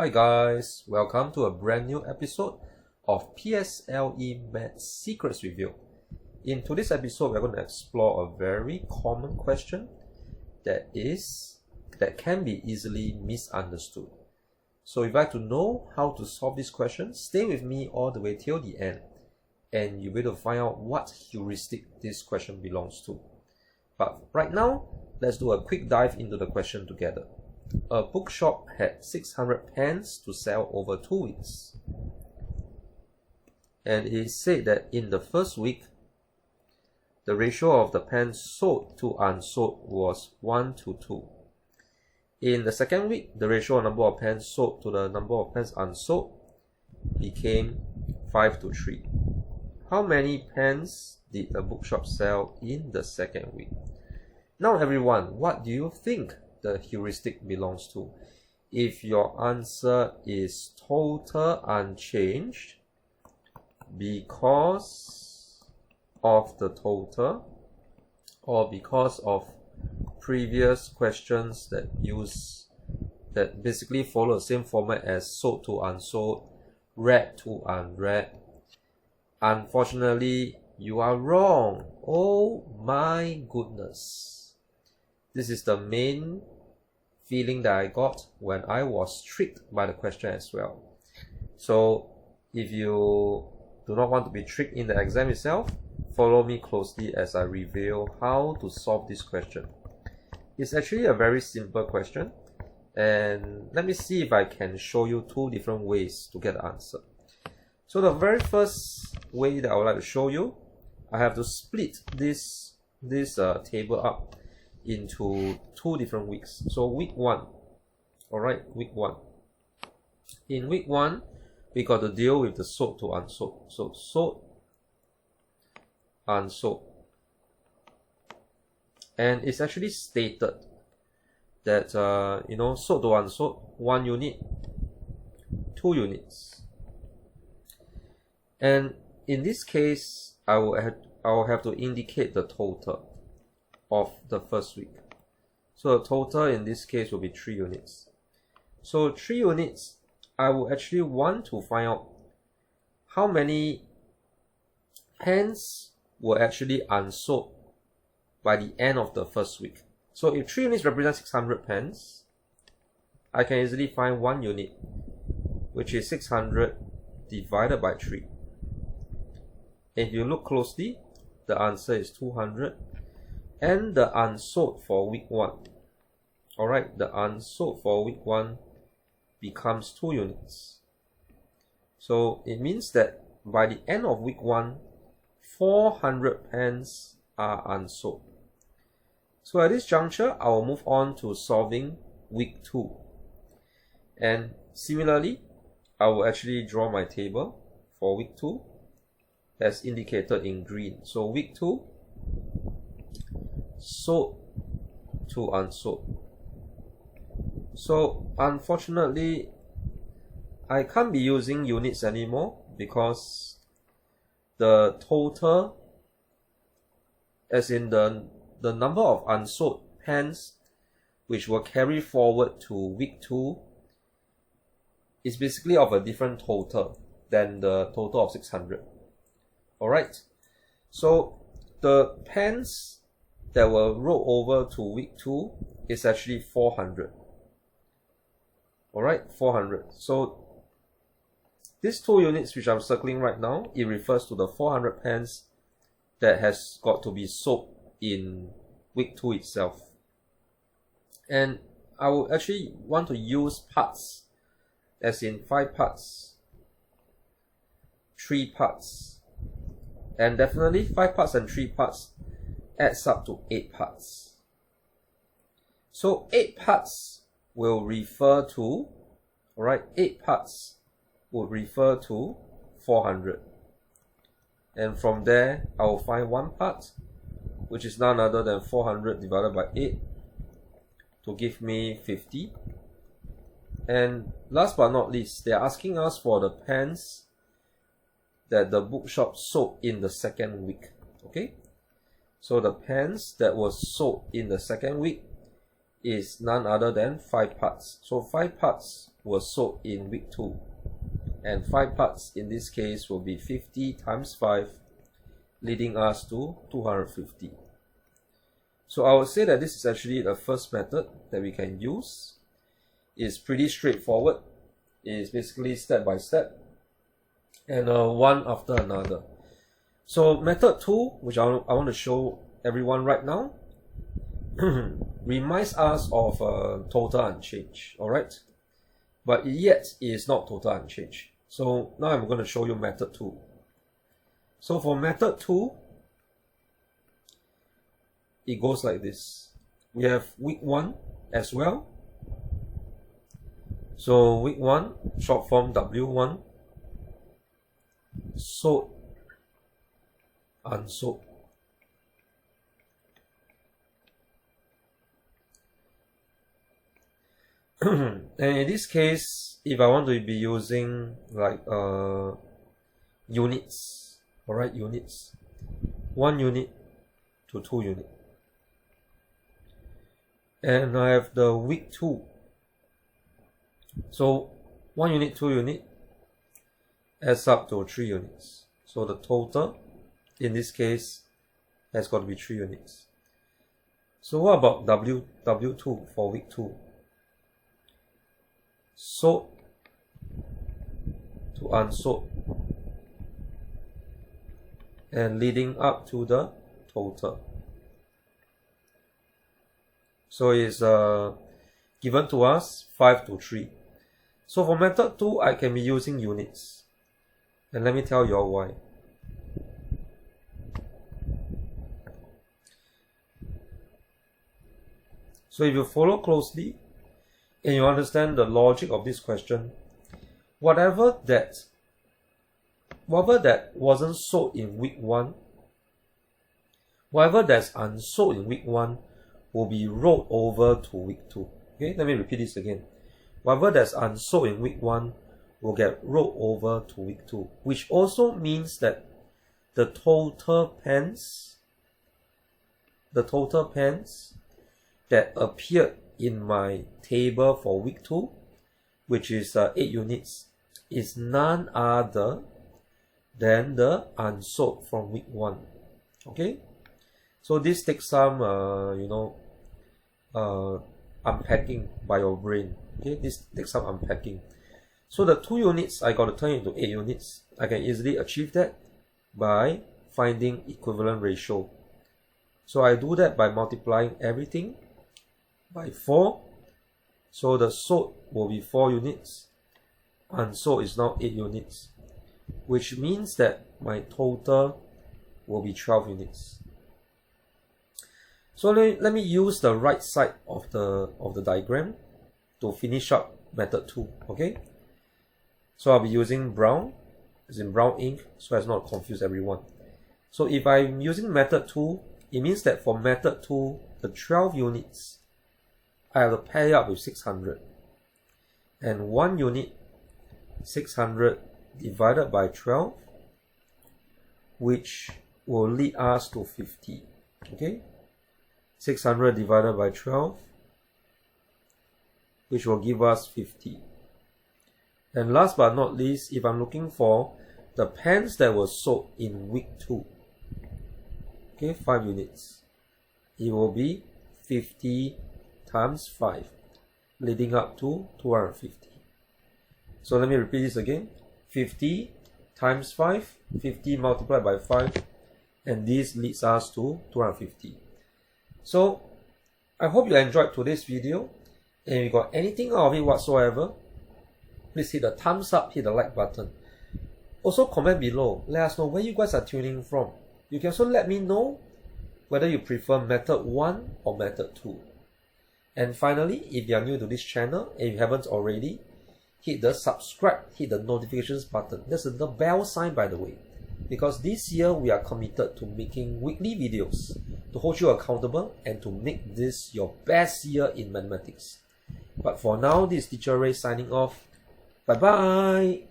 Hi guys, welcome to a brand new episode of PSLE Math Secrets Review. In today's episode, we're going to explore a very common question that can be easily misunderstood. So if you'd like to know how to solve this question, stay with me all the way till the end and you'll be able to find out what heuristic this question belongs to. But right now, let's do a quick dive into the question together. A bookshop had 600 pens to sell over 2 weeks. And it said that in the first week, the ratio of the pens sold to unsold was 1 to 2. In the second week, the ratio of number of pens sold to the number of pens unsold became 5 to 3. How many pens did the bookshop sell in the second week? Now everyone, what do you think the heuristic belongs to? If your answer is total unchanged because of the total or because of previous questions that basically follow the same format as sold to unsold, read to unread, unfortunately you are wrong. Oh my goodness. This is the main feeling that I got when I was tricked by the question as well. So if you do not want to be tricked in the exam itself, follow me closely as I reveal how to solve this question. It's actually a very simple question, and let me see if I can show you 2 different ways to get the answer. So the very first way that I would like to show you, I have to split this table up into 2 different weeks. So week 1, alright, week 1. In week 1, we got to deal with the sold to unsold. So sold, unsold. And it's actually stated that, sold to unsold, 1 unit, 2 units. And in this case, I will have to indicate the total of the first week. So the total in this case will be 3 units. So 3 units, I will actually want to find out how many pens were actually unsold by the end of the first week. So if 3 units represent 600 pens, I can easily find 1 unit, which is 600 divided by 3. If you look closely, the answer is 200. And the unsold for week 1. Alright, the unsold for week 1 becomes 2 units. So it means that by the end of week 1, 400 pens are unsold. So at this juncture, I will move on to solving week 2. And similarly, I will actually draw my table for week 2 as indicated in green. So week 2, sold to unsold. So unfortunately, I can't be using units anymore because the total, as in the number of unsold pens which were carried forward to week 2, is basically of a different total than the total of 600. Alright, so the pens that will roll over to week 2 is actually 400. Alright, 400. So these 2 units which I'm circling right now, it refers to the 400 pens that has got to be sold in week 2 itself. And I will actually want to use parts, as in 5 parts, 3 parts, and definitely 5 parts and 3 parts adds up to 8 parts. So 8 parts will refer to, alright, 8 parts would refer to 400. And from there, I will find 1 part, which is none other than 400 divided by 8 to give me 50. And last but not least, they are asking us for the pens that the bookshop sold in the second week. Okay? So the pens that was sold in the second week is none other than 5 parts. So 5 parts were sold in week 2. And 5 parts in this case will be 50 times 5, leading us to 250. So I would say that this is actually the first method that we can use. It's pretty straightforward. It's basically step by step and one after another. So method 2, which I want to show everyone right now, reminds us of total unchanged, alright? But yet it is not total unchanged. So now I'm going to show you method 2. So for method 2, it goes like this. We have week 1 as well. So week 1, short form W1, sold, unsold. And in this case, if I want to be using like units, alright, units, 1 unit to 2 unit. And I have the week 2. So 1 unit, 2 unit adds up to 3 units. So the total in this case has got to be 3 units. So what about W2 for week 2? Sold to unsold and leading up to the total. So it's given to us 5 to 3. So for method 2, I can be using units. And let me tell you all why. So if you follow closely and you understand the logic of this question, whatever that wasn't sold in week 1, whatever that's unsold in week 1 will be rolled over to week 2. Okay, let me repeat this again. Whatever that's unsold in week 1 will get rolled over to week 2, which also means that the total pens that appeared in my table for week 2, which is 8 units, is none other than the unsold from week 1. Okay, so this takes some unpacking by your brain. Okay, this takes some unpacking. So the 2 units I got to turn into 8 units. I can easily achieve that by finding equivalent ratio. So I do that by multiplying everything by 4. So the sold will be 4 units, unsold is now 8 units, which means that my total will be 12 units. So let me use the right side of the diagram to finish up method 2. Okay, so I'll be using brown, as in brown ink, so as not to confuse everyone. So if I'm using method 2, it means that for method 2, the 12 units I have to pair up with 600, and 1 unit 600 divided by 12, which will lead us to 50. Okay, 600 divided by 12, which will give us 50. And last but not least, if I'm looking for the pens that were sold in week 2, okay, 5 units, it will be 50 times 5, leading up to 250. So let me repeat this again. 50 times 5, 50 multiplied by 5, and this leads us to 250. So I hope you enjoyed today's video, and if you got anything out of it whatsoever, please hit the thumbs up, hit the like button. Also comment below, let us know where you guys are tuning from. You can also let me know whether you prefer method 1 or method 2. And finally, if you are new to this channel and you haven't already, hit the subscribe, hit the notifications button. There's the bell sign, by the way, because this year we are committed to making weekly videos to hold you accountable and to make this your best year in mathematics. But for now, this is Teacher Ray signing off. Bye bye.